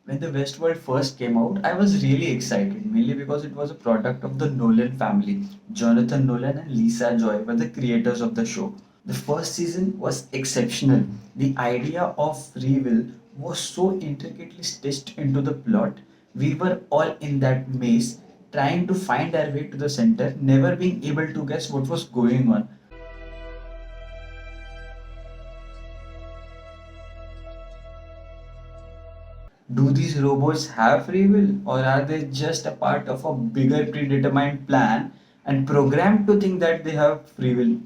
When the Westworld first came out, I was really excited, mainly because it was a product of the Nolan family. Jonathan Nolan and Lisa Joy were the creators of the show. The first season was exceptional. The idea of free will was so intricately stitched into the plot. We were all in that maze, trying to find our way to the center, never being able to guess what was going on. Do these robots have free will, or are they just a part of a bigger predetermined plan and programmed to think that they have free will?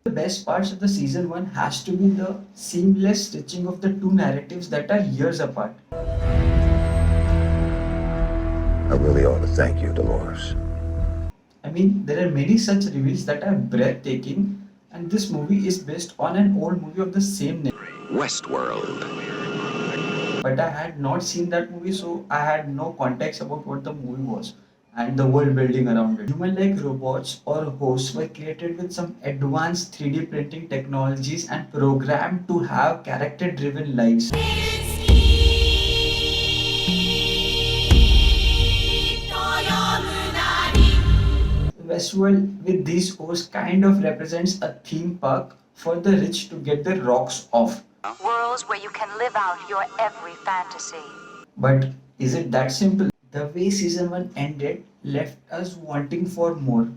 The best parts of the season 1 has to be the seamless stitching of the two narratives that are years apart. I really ought to thank you, Dolores. I mean, there are many such reveals that are breathtaking, and this movie is based on an old movie of the same name. Westworld. But I had not seen that movie, so I had no context about what the movie was and the world building around it. Human like robots or hosts were created with some advanced 3D printing technologies and programmed to have character driven lives. Westworld with these hosts kind of represents a theme park for the rich to get their rocks off. Worlds where you can live out your every fantasy. But is it that simple? The way season 1 ended left us wanting for more.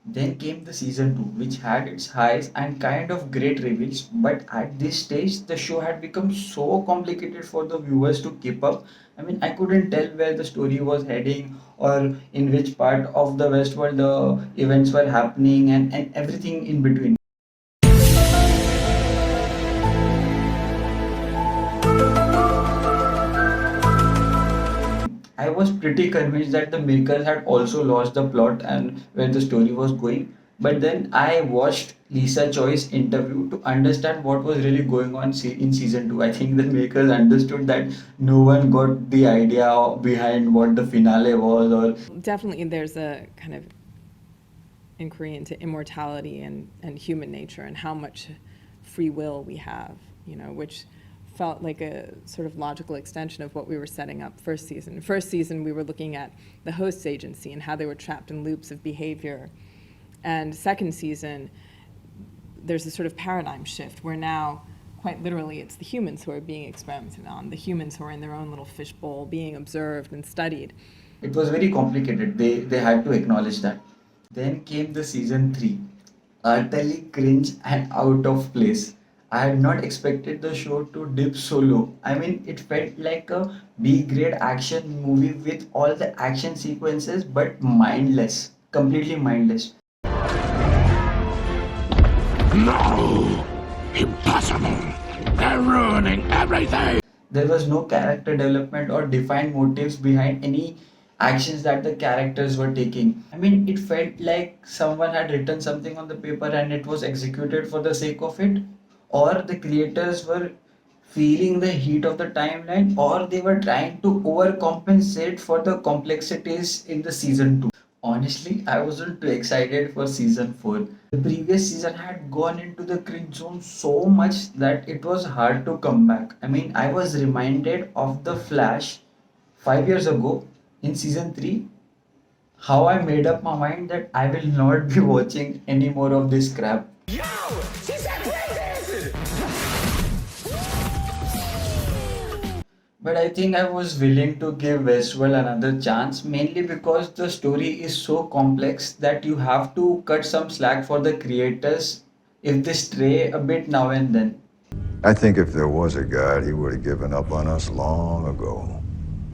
Then came the season 2, which had its highs and kind of great reveals, but at this stage, the show had become so complicated for the viewers to keep up. I mean, I couldn't tell where the story was heading or in which part of the Westworld the events were happening and everything in between. I was pretty convinced that the makers had also lost the plot and where the story was going. But then I watched Lisa Choi's interview to understand what was really going on in season 2. I think the makers understood that no one got the idea behind what the finale was, or Definitely, there's a kind of inquiry into immortality and human nature and how much free will we have, which felt like a sort of logical extension of what we were setting up first season. First season, we were looking at the host's agency and how they were trapped in loops of behavior. And second season, there's a sort of paradigm shift where now, quite literally, it's the humans who are being experimented on, the humans who are in their own little fishbowl being observed and studied. it was very complicated. They had to acknowledge that. Then came the season 3, utterly cringe and out of place. I had not expected the show to dip so low. I mean, it felt like a B grade action movie with all the action sequences but mindless, completely mindless. No! Impossible! They're ruining everything! There was no character development or defined motives behind any actions that the characters were taking. I mean, it felt like someone had written something on the paper and it was executed for the sake of it, or the creators were feeling the heat of the timeline, or they were trying to overcompensate for the complexities in the season 2. Honestly, I wasn't too excited for season 4. The previous season had gone into the cringe zone so much that it was hard to come back. I mean, I was reminded of The Flash 5 years ago in season 3, how I made up my mind that I will not be watching any more of this crap. But I think I was willing to give Westworld another chance, mainly because the story is so complex that you have to cut some slack for the creators if they stray a bit now and then. I think if there was a God, he would have given up on us long ago.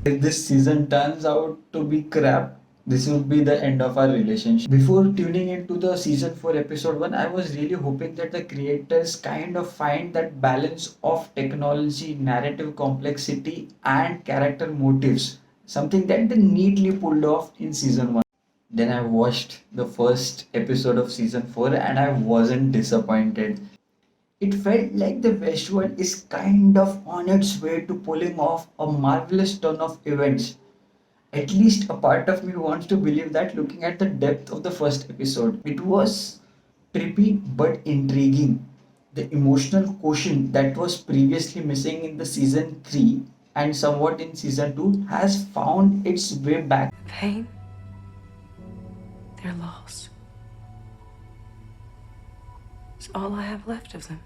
If this season turns out to be crap, this would be the end of our relationship. Before tuning into the season 4 episode 1, I was really hoping that the creators kind of find that balance of technology, narrative complexity, and character motives. Something that they neatly pulled off in season 1. Then I watched the first episode of season 4 and I wasn't disappointed. It felt like the Westworld is kind of on its way to pulling off a marvelous turn of events. At least a part of me wants to believe that looking at the depth of the first episode. It was trippy but intriguing. The emotional quotient that was previously missing in the season 3 and somewhat in season 2 has found its way back. Pain? They're lost. It's all I have left of them.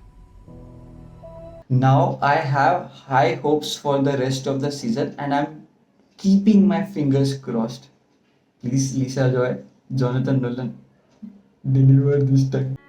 Now I have high hopes for the rest of the season and I'm keeping my fingers crossed. Please, Lisa Joy, Jonathan Nolan, deliver this time.